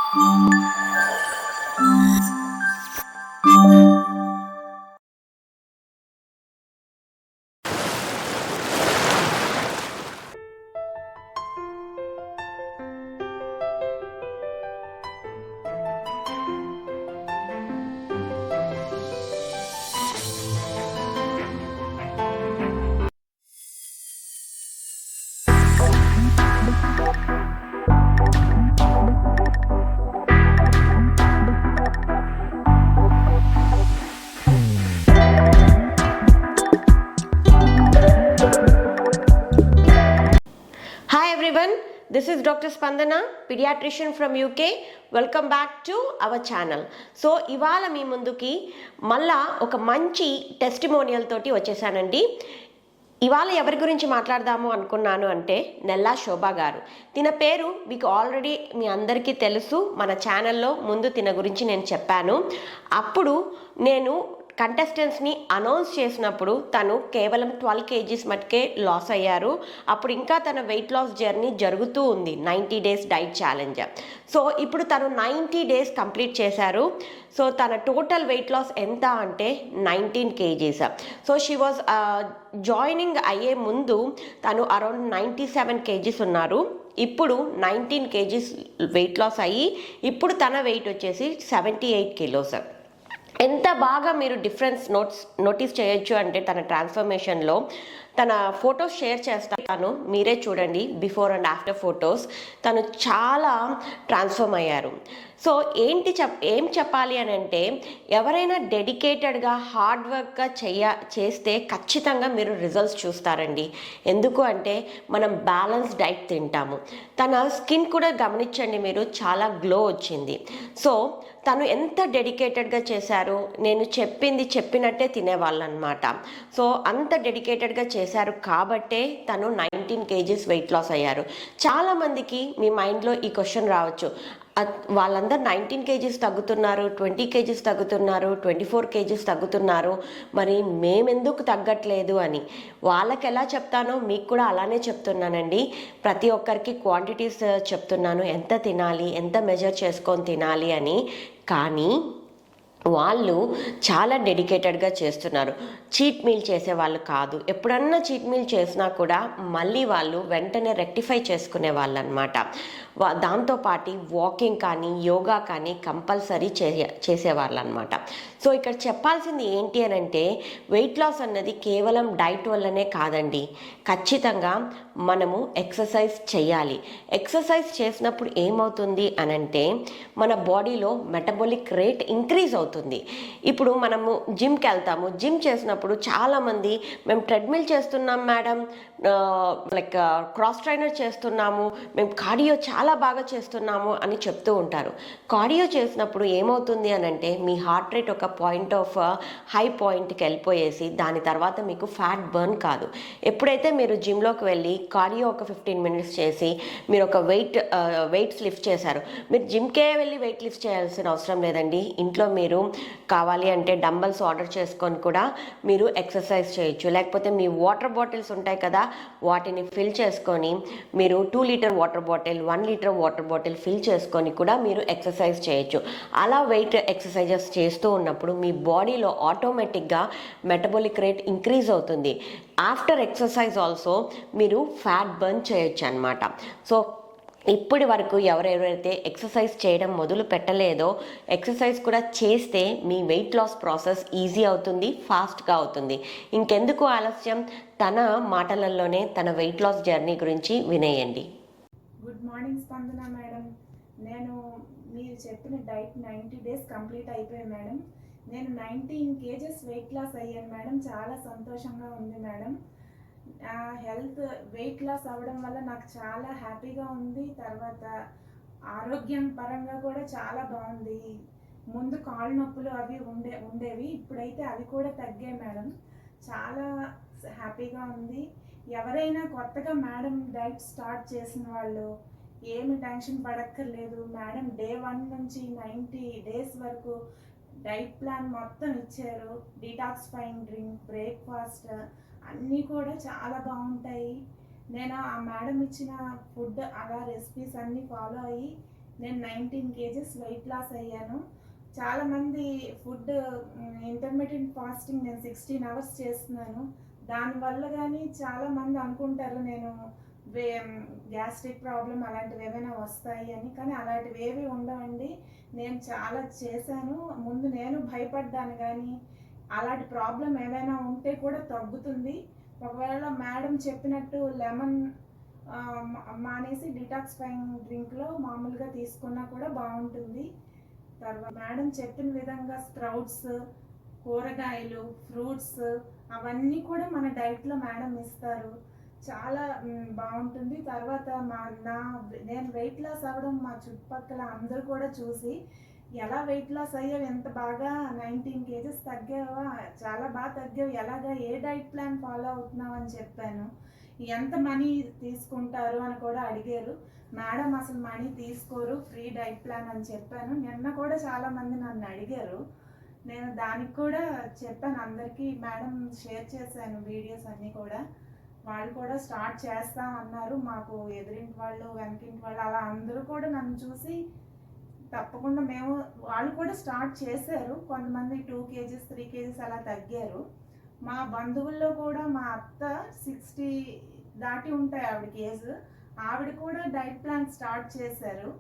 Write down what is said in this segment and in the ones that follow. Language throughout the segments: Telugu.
Hi everyone, this is Dr. Spandana, pediatrician from UK. Welcome back to our channel. So ఇవాళ మీ ముందుకి మళ్ళా ఒక మంచి టెస్టిమోనియల్ తోటి వచ్చేసానండి. ఇవాళ ఎవరి గురించి మాట్లాడదాము అనుకున్నాను అంటే నెల్లా శోభా గారు. తిన పేరు మీకు ఆల్రెడీ మీ అందరికీ తెలుసు. మన ఛానల్లో ముందు తిన గురించి నేను చెప్పాను. అప్పుడు నేను కంటెస్టెంట్స్ని అనౌన్స్ చేసినప్పుడు తను కేవలం 12 kgs మటుకే లాస్ అయ్యారు. అప్పుడు ఇంకా తన వెయిట్ లాస్ జర్నీ జరుగుతూ ఉంది, 90 days డైట్ ఛాలెంజ్. సో ఇప్పుడు తను 90 days కంప్లీట్ చేశారు. సో తన టోటల్ వెయిట్ లాస్ ఎంత అంటే 19 kgs. So she was joining అయ్యే ముందు తను అరౌండ్ 97 kgs ఉన్నారు. ఇప్పుడు 19 kgs వెయిట్ లాస్ అయ్యి ఇప్పుడు తన వెయిట్ వచ్చేసి 78 kilos. ఎంత బాగా మీరు డిఫరెన్స్ నోటీస్ చేయొచ్చు అంటే తన ట్రాన్స్ఫర్మేషన్లో తన ఫొటోస్ షేర్ చేస్తాను, మీరే చూడండి. బిఫోర్ అండ్ ఆఫ్టర్ ఫొటోస్ తను చాలా ట్రాన్స్ఫార్మ్ అయ్యారు. సో ఏం చెప్పాలి అని అంటే ఎవరైనా డెడికేటెడ్గా హార్డ్ వర్క్గా చేస్తే ఖచ్చితంగా మీరు రిజల్ట్స్ చూస్తారండి. ఎందుకు అంటే మనం బ్యాలెన్స్ డైట్ తింటాము. తన స్కిన్ కూడా గమనించండి మీరు, చాలా గ్లో వచ్చింది. సో తను ఎంత డెడికేటెడ్గా చేశారు, నేను చెప్పినట్టే తినేవాళ్ళు అనమాట. సో అంత డెడికేటెడ్గా చేశారు కాబట్టే తను 19 kgs వెయిట్ లాస్ అయ్యారు. చాలామందికి మీ మైండ్లో ఈ క్వశ్చన్ రావచ్చు, వాళ్ళందరూ 19 kgs తగ్గుతున్నారు, 20 kgs తగ్గుతున్నారు, 24 kgs తగ్గుతున్నారు, మరి మేమెందుకు తగ్గట్లేదు అని. వాళ్ళకి ఎలా చెప్తానో మీకు కూడా అలానే చెప్తున్నానండి. ప్రతి ఒక్కరికి క్వాంటిటీస్ చెప్తున్నాను, ఎంత తినాలి, ఎంత మెజర్ చేసుకొని తినాలి అని. కానీ వాళ్ళు చాలా డెడికేటెడ్గా చేస్తున్నారు. చీట్ మీల్ చేసే వాళ్ళు కాదు. ఎప్పుడన్నా చీట్ మీల్ చేసినా కూడా మళ్ళీ వాళ్ళు వెంటనే రెక్టిఫై చేసుకునే వాళ్ళు అనమాట. దాంతోపాటు వాకింగ్ కానీ యోగా కానీ కంపల్సరీ చేసేవాళ్ళు అనమాట. సో ఇక్కడ చెప్పాల్సింది ఏంటి అని అంటే వెయిట్ లాస్ అన్నది కేవలం డైట్ వల్లనే కాదండి. ఖచ్చితంగా మనము ఎక్సర్సైజ్ చేయాలి. ఎక్సర్సైజ్ చేసినప్పుడు ఏమవుతుంది అని అంటే మన బాడీలో మెటబాలిక్ రేట్ ఇంక్రీజ్ అవుతుంది. ఇప్పుడు మనము జిమ్కి వెళ్తాము, జిమ్ చేసినప్పుడు చాలామంది మేము ట్రెడ్మిల్ చేస్తున్నాం మేడం, లైక్ క్రాస్ ట్రైనర్ చేస్తున్నాము, మేము కార్డియో చాలా బాగా చేస్తున్నాము అని చెప్తూ ఉంటారు. కార్డియో చేసినప్పుడు ఏమవుతుంది అని అంటే మీ హార్ట్ రేట్ ఒక పాయింట్ ఆఫ్ హై పాయింట్కి వెళ్ళిపోయేసి దాని తర్వాత మీకు ఫ్యాట్ బర్న్ కాదు. ఎప్పుడైతే మీరు జిమ్లోకి వెళ్ళి కార్డియో ఒక 15 minutes చేసి మీరు ఒక వెయిట్స్ లిఫ్ట్ చేశారు, మీరు జిమ్కే వెళ్ళి వెయిట్ లిఫ్ట్ చేయాల్సిన అవసరం లేదండి. ఇంట్లో మీరు కావాలి అంటే డంబల్స్ ఆర్డర్ చేసుకొని కూడా మీరు ఎక్సర్సైజ్ చేయొచ్చు. లేకపోతే మీ వాటర్ బాటిల్స్ ఉంటాయి కదా, వాటిని ఫిల్ చేసుకొని మీరు 2 liter water bottle, 1 liter water bottle fill చేసుకొని కూడా మీరు ఎక్సర్సైజ్ చేయొచ్చు. అలా వెయిట్ ఎక్సర్సైజెస్ చేస్తూ ఉన్నప్పుడు మీ బాడీలో ఆటోమేటిక్గా మెటబాలిక్ రేట్ ఇంక్రీజ్ అవుతుంది. ఆఫ్టర్ ఎక్సర్సైజ్ ఆల్సో మీరు ఫ్యాట్ బర్న్ చేయొచ్చు అనమాట. సో ఇప్పటి వరకు ఎవరెవరైతే ఎక్సర్సైజ్ చేయడం మొదలు పెట్టలేదో ఎక్సర్సైజ్ కూడా చేస్తే మీ వెయిట్ లాస్ ప్రాసెస్ ఈజీ అవుతుంది, ఫాస్ట్గా అవుతుంది. ఇంకెందుకు ఆలస్యం, తన మాటలలోనే తన వెయిట్ లాస్ జర్నీ గురించి వినేయండి. గుడ్ మార్నింగ్ స్పందన మేడం. నేను మీరు చెప్పిన డైట్ 90 days కంప్లీట్ అయిపోయాయి మేడం. నేను 19 kgs వెయిట్ లాస్ అయ్యాను మేడం. చాలా సంతోషంగా ఉంది మేడం. హెల్త్ వెయిట్ లాస్ అవ్వడం వల్ల నాకు చాలా హ్యాపీగా ఉంది. తర్వాత ఆరోగ్యం పరంగా కూడా చాలా బాగుంది. ముందు కాళ్ళు నొప్పులు అవి ఉండేవి, ఇప్పుడైతే అవి కూడా తగ్గాయి మేడం. చాలా హ్యాపీగా ఉంది. ఎవరైనా కొత్తగా మేడం డైట్ స్టార్ట్ చేసిన వాళ్ళు ఏమి టెన్షన్ పడక్కర్లేదు మేడం. Day 1 నుంచి 90 days వరకు డైట్ ప్లాన్ మొత్తం ఇచ్చారు. డిటాక్సిఫైయింగ్ డ్రింక్, బ్రేక్ఫాస్ట్ అన్నీ కూడా చాలా బాగుంటాయి. నేను ఆ మేడం ఇచ్చిన ఫుడ్ అలా రెసిపీస్ అన్నీ ఫాలో అయ్యి నేను 19 కేజెస్ వెయిట్ లాస్ అయ్యాను. చాలామంది ఫుడ్ ఇంటర్మీడియట్ ఫాస్టింగ్ నేను 16 అవర్స్ చేస్తున్నాను. దానివల్ల కానీ చాలామంది అనుకుంటారు నేను గ్యాస్ట్రిక్ ప్రాబ్లం అలాంటివి ఏమైనా వస్తాయి అని. కానీ అలాంటివి ఏవి ఉండవండి. నేను చాలా చేశాను. ముందు నేను భయపడ్డాను, కానీ అలాంటి ప్రాబ్లం ఏమైనా ఉంటే కూడా తగ్గుతుంది. ఒకవేళ మేడం చెప్పినట్టు లెమన్ మానేసి డిటాక్సిఫైయింగ్ డ్రింక్లో మామూలుగా తీసుకున్నా కూడా బాగుంటుంది. తర్వాత మేడం చెప్పిన విధంగా స్ప్రౌట్స్, కూరగాయలు, ఫ్రూట్స్ అవన్నీ కూడా మన డైట్లో మేడం ఇస్తారు. చాలా బాగుంటుంది. తర్వాత నేను వెయిట్ లాస్ అవ్వడం మా చుట్టుపక్కల అందరూ కూడా చూసి ఎలా వెయిట్ లాస్ అయ్యావు, ఎంత బాగా 19 కేజెస్ తగ్గావా, చాలా బాగా తగ్గావు, ఎలాగా ఏ డైట్ ప్లాన్ ఫాలో అవుతున్నావు అని చెప్పాను. ఎంత మనీ తీసుకుంటారు అని కూడా అడిగారు. మేడం అసలు మనీ తీసుకోరు, ఫ్రీ డైట్ ప్లాన్ అని చెప్పాను. నిన్న కూడా చాలామంది నన్ను అడిగారు. నేను దానికి కూడా చెప్పాను అందరికీ. మేడం షేర్ చేశాను వీడియోస్ అన్నీ కూడా. వాళ్ళు కూడా స్టార్ట్ చేస్తాం అన్నారు. మాకు ఎదురింటి వాళ్ళు, వెనకింటి వాళ్ళు అలా అందరూ కూడా నన్ను చూసి తప్పకుండా వాళ్ళు కూడా స్టార్ట్ చేశారు. కొంతమంది 2 కేజీస్ 3 కేజీస్ అలా తగ్గారు. మా బంధువుల్లో కూడా మా అత్త 60 దాటి ఉంటాయి ఆవిడకి ఏజ్. ఆవిడ కూడా డైట్ ప్లాన్ స్టార్ట్ చేశారు.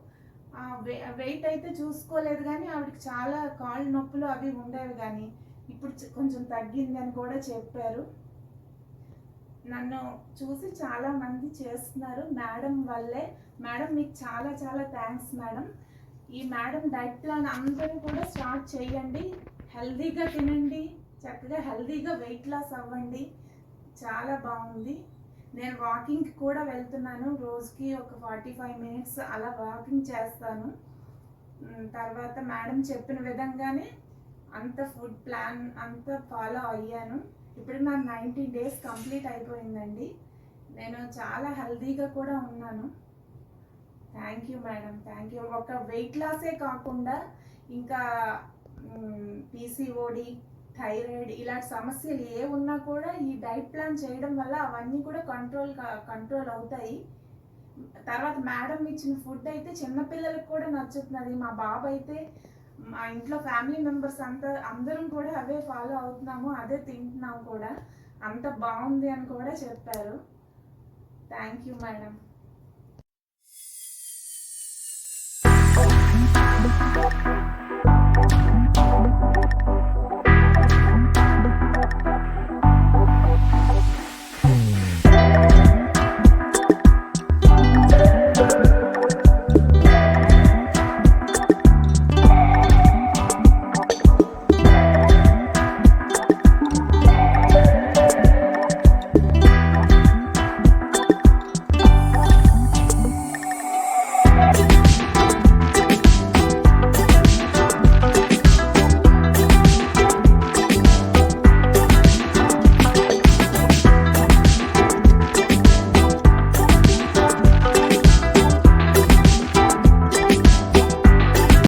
వెయిట్ అయితే చూసుకోలేదు, కానీ ఆవిడకి చాలా కాళ్ళు నొప్పులు అవి ఉండేవి, కానీ ఇప్పుడు కొంచెం తగ్గిందని కూడా చెప్పారు. నన్ను చూసి చాలా మంది చేస్తున్నారు మేడం వల్లే. మేడం మీకు చాలా చాలా థ్యాంక్స్ మేడం. ఈ మేడం డైట్ ప్లాన్ అందరూ కూడా స్టార్ట్ చేయండి. హెల్దీగా తినండి, చక్కగా హెల్దీగా వెయిట్ లాస్ అవ్వండి. చాలా బాగుంది. నేను వాకింగ్కి కూడా వెళ్తున్నాను. రోజుకి ఒక 45 మినిట్స్ అలా వాకింగ్ చేస్తాను. తర్వాత మేడం చెప్పిన విధంగానే అంత ఫుడ్ ప్లాన్ అంతా ఫాలో అయ్యాను. ఇప్పుడు నా 90 డేస్ కంప్లీట్ అయిపోయిందండి. నేను చాలా హెల్దీగా కూడా ఉన్నాను. Thank you madam, thank you. ఒక వెయిట్ లాసే కాకుండా ఇంకా పీసీఓడి, థైరాయిడ్ ఇలాంటి సమస్యలు ఏ ఉన్నా కూడా ఈ డైట్ ప్లాన్ చేయడం వల్ల అవన్నీ కూడా కంట్రోల్ అవుతాయి. తర్వాత మేడం ఇచ్చిన ఫుడ్ అయితే చిన్నపిల్లలకు కూడా నచ్చుతున్నది. మా బాబు అయితే, మా ఇంట్లో ఫ్యామిలీ మెంబర్స్ అందరం కూడా అవే ఫాలో అవుతున్నాము, అదే తింటున్నాము కూడా. అంత బాగుంది అని కూడా చెప్పారు. Thank you madam.